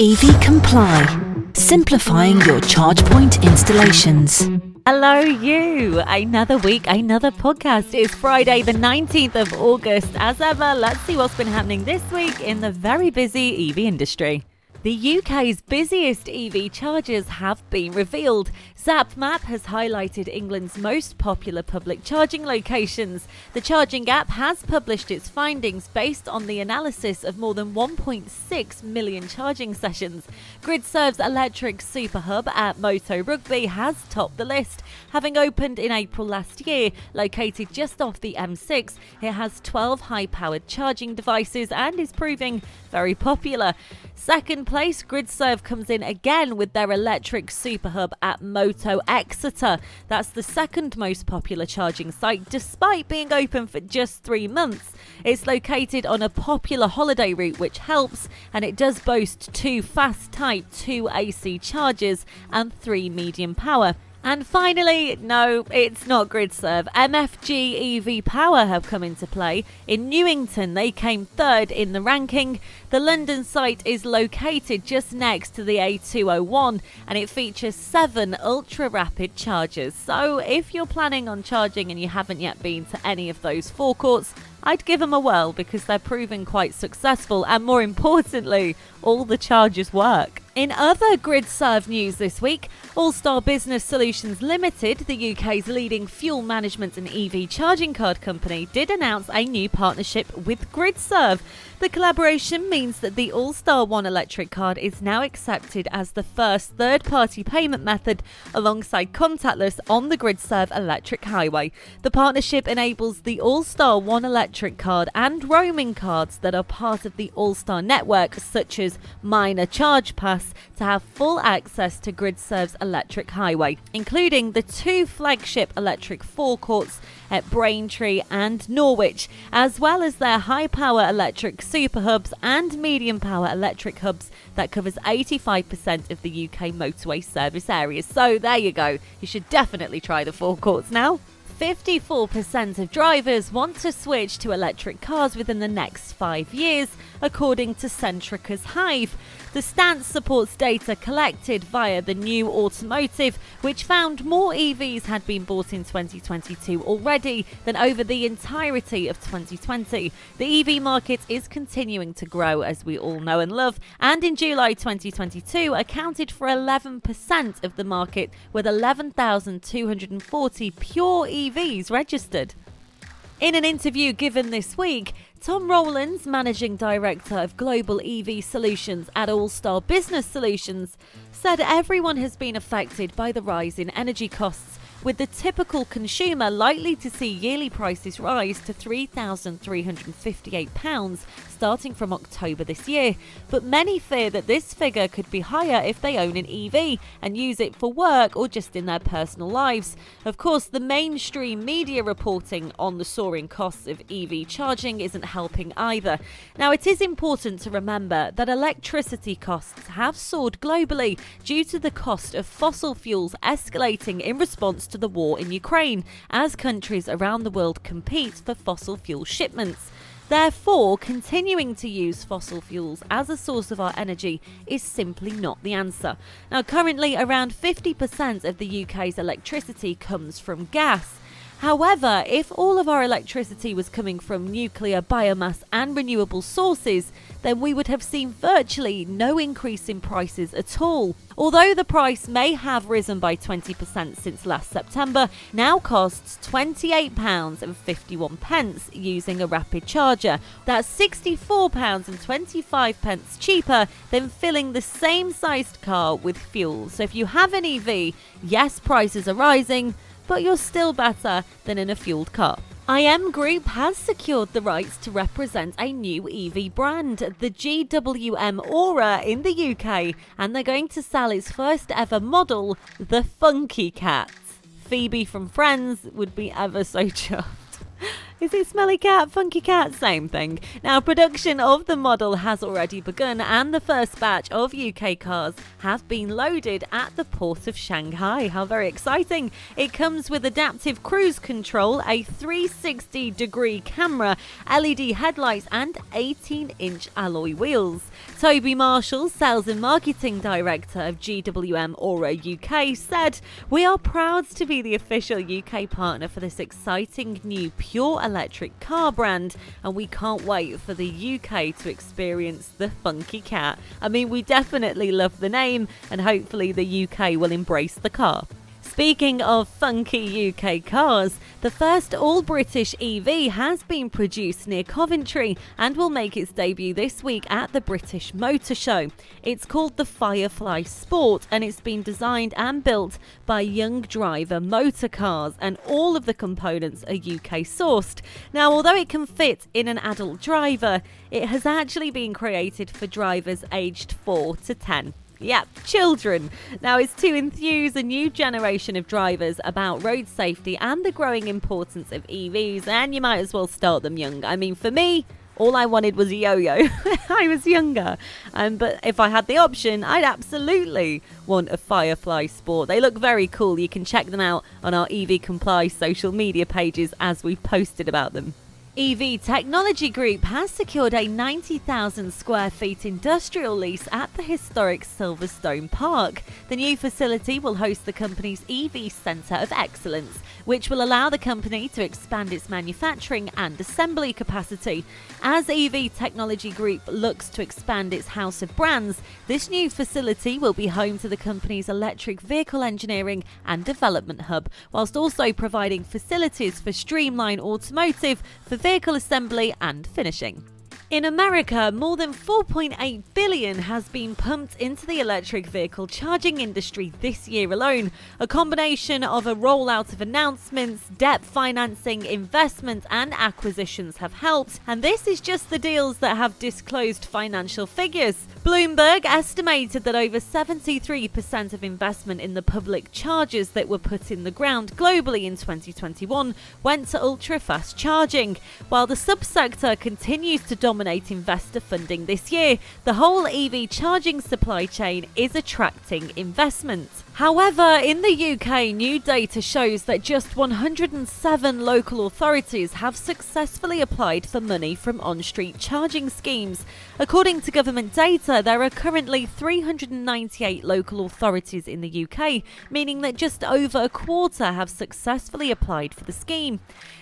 EVComply, simplifying your charge point installations. Hello you! Another week, another podcast. It's Friday the 19th of August. As ever, let's see what's been happening this week in the very busy EV industry. The UK's busiest EV chargers have been revealed. Zap-Map has highlighted England's most popular public charging locations. The charging app has published its findings based on the analysis of more than 1.6 million charging sessions. GRIDSERVE's electric super hub at Moto Rugby has topped the list. Having opened in April last year, located just off the M6, it has 12 high-powered charging devices and is proving very popular. Second place, GRIDSERVE comes in again with their electric super hub at Moto Exeter. That's the second most popular charging site, despite being open for just 3 months. It's located on a popular holiday route, which helps, and it does boast 2 fast type 2 AC chargers and 3 medium power. And finally, no, it's not GRIDSERVE. MFG EV Power have come into play. In Newington, they came third in the ranking. The London site is located just next to the A201 and it features 7 ultra-rapid chargers. So if you're planning on charging and you haven't yet been to any of those forecourts, I'd give them a whirl because they're proving quite successful and, more importantly, all the chargers work. In other GRIDSERVE news this week, Allstar Business Solutions Limited, the UK's leading fuel management and EV charging card company, did announce a new partnership with GRIDSERVE. The collaboration means that the Allstar One electric card is now accepted as the first third-party payment method alongside contactless on the GRIDSERVE electric highway. The partnership enables the Allstar One electric card and roaming cards that are part of the Allstar network, such as Minor Charge Pass, to have full access to GRIDSERVE's electric highway, including the 2 flagship electric forecourts at Braintree and Norwich, as well as their high-power electric super hubs and medium-power electric hubs that covers 85% of the UK motorway service areas. So there you go. You should definitely try the forecourts now. 54% of drivers want to switch to electric cars within the next 5 years, according to Centrica's Hive. The stance supports data collected via the New Automotive, which found more EVs had been bought in 2022 already than over the entirety of 2020. The EV market is continuing to grow, as we all know and love, and in July 2022 accounted for 11% of the market, with 11,240 pure EVs registered. In an interview given this week, Tom Rowlands, Managing Director of Global EV Solutions at Allstar Business Solutions, said everyone has been affected by the rise in energy costs, with the typical consumer likely to see yearly prices rise to £3,358 starting from October this year. But many fear that this figure could be higher if they own an EV and use it for work or just in their personal lives. Of course, the mainstream media reporting on the soaring costs of EV charging isn't helping either. Now, it is important to remember that electricity costs have soared globally due to the cost of fossil fuels escalating in response to the war in Ukraine, as countries around the world compete for fossil fuel shipments. Therefore, continuing to use fossil fuels as a source of our energy is simply not the answer. Now, currently around 50% of the UK's electricity comes from gas. However, if all of our electricity was coming from nuclear, biomass and renewable sources, then we would have seen virtually no increase in prices at all. Although the price may have risen by 20% since last September, now costs £28.51 using a rapid charger. That's £64.25 cheaper than filling the same sized car with fuel. So if you have an EV, yes, prices are rising, but you're still better than in a fueled car. IM Group has secured the rights to represent a new EV brand, the GWM Ora, in the UK, and they're going to sell its first ever model, the Funky Cat. Phoebe from Friends would be ever so chuffed. Is it smelly cat, funky cat? Same thing. Now, production of the model has already begun and the first batch of UK cars have been loaded at the port of Shanghai. How very exciting. It comes with adaptive cruise control, a 360-degree camera, LED headlights and 18-inch alloy wheels. Toby Marshall, Sales and Marketing Director of GWM Ora UK, said, "We are proud to be the official UK partner for this exciting new pure electric car brand, and we can't wait for the UK to experience the funky cat." I mean, we definitely love the name, and hopefully the UK will embrace the car. Speaking of funky UK cars, the first all-British EV has been produced near Coventry and will make its debut this week at the British Motor Show. It's called the Firefly Sport and it's been designed and built by Young Driver Motor Cars, and all of the components are UK sourced. Now, although it can fit in an adult driver, it has actually been created for drivers aged 4 to 10. Yep, children. Now, it's to enthuse a new generation of drivers about road safety and the growing importance of EVs, and you might as well start them young. I mean, for me, all I wanted was a yo-yo when I was younger. But if I had the option, I'd absolutely want a Firefly Sport. They look very cool. You can check them out on our EVComply social media pages as we've posted about them. EV Technology Group has secured a 90,000 square feet industrial lease at the historic Silverstone Park. The new facility will host the company's EV Centre of Excellence, which will allow the company to expand its manufacturing and assembly capacity. As EV Technology Group looks to expand its house of brands, this new facility will be home to the company's electric vehicle engineering and development hub, whilst also providing facilities for Streamline Automotive for vehicle assembly and finishing. In America, more than $4.8 billion has been pumped into the electric vehicle charging industry this year alone. A combination of a rollout of announcements, debt financing, investment and acquisitions have helped, and this is just the deals that have disclosed financial figures. Bloomberg estimated that over 73% of investment in the public chargers that were put in the ground globally in 2021 went to ultra-fast charging. While the subsector continues to dominate investor funding this year, the whole EV charging supply chain is attracting investment. However, in the UK, new data shows that just 107 local authorities have successfully applied for money from on-street charging schemes. According to government data, there are currently 398 local authorities in the UK, meaning that just over a quarter have successfully applied for the scheme.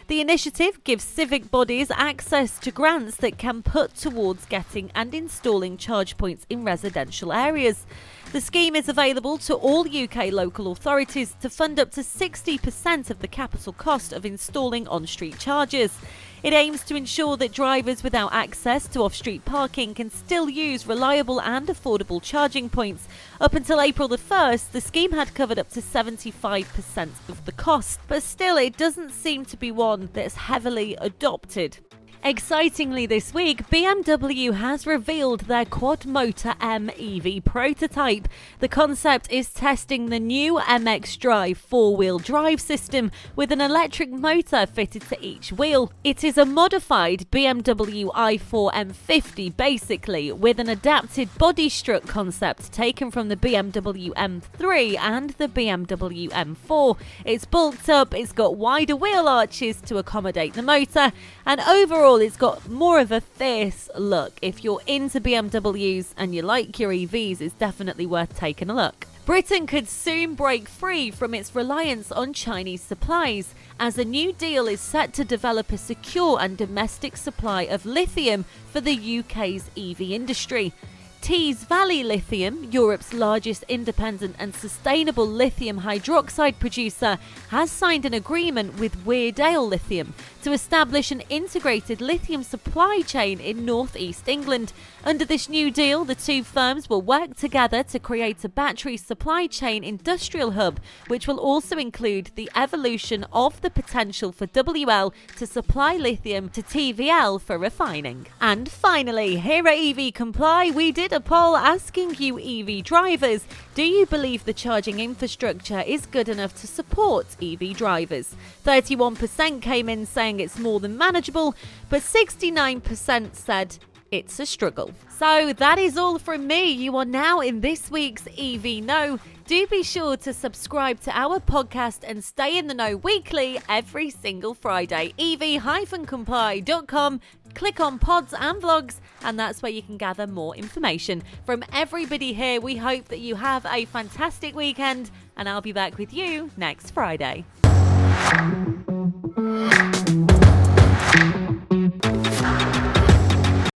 The initiative gives civic bodies access to grants that can put towards getting and installing charge points in residential areas. The scheme is available to all UK local authorities to fund up to 60% of the capital cost of installing on-street chargers. It aims to ensure that drivers without access to off-street parking can still use reliable and affordable charging points. Up until April the 1st, the scheme had covered up to 75% of the cost, but still it doesn't seem to be one that's heavily adopted. Excitingly this week, BMW has revealed their quad-motor M EV prototype. The concept is testing the new MX Drive four-wheel drive system with an electric motor fitted to each wheel. It is a modified BMW i4 M50 basically, with an adapted body strut concept taken from the BMW M3 and the BMW M4. It's bulked up, it's got wider wheel arches to accommodate the motor, and overall it's got more of a fierce look. If you're into BMWs and you like your EVs, it's definitely worth taking a look. Britain could soon break free from its reliance on Chinese supplies, as a new deal is set to develop a secure and domestic supply of lithium for the UK's EV industry. Tees Valley Lithium, Europe's largest independent and sustainable lithium hydroxide producer, has signed an agreement with Weardale Lithium to establish an integrated lithium supply chain in northeast England. Under this new deal, the two firms will work together to create a battery supply chain industrial hub, which will also include the evolution of the potential for WL to supply lithium to TVL for refining. And finally, here at EVComply, we did a poll asking you EV drivers, do you believe the charging infrastructure is good enough to support EV drivers? 31% came in saying saying it's more than manageable, but 69% said it's a struggle. So that is all from me. You are now in this week's EV Know. Do be sure to subscribe to our podcast and stay in the know weekly every single Friday. EV-Comply.com. Click on pods and vlogs, and that's where you can gather more information. From everybody here, we hope that you have a fantastic weekend, and I'll be back with you next Friday.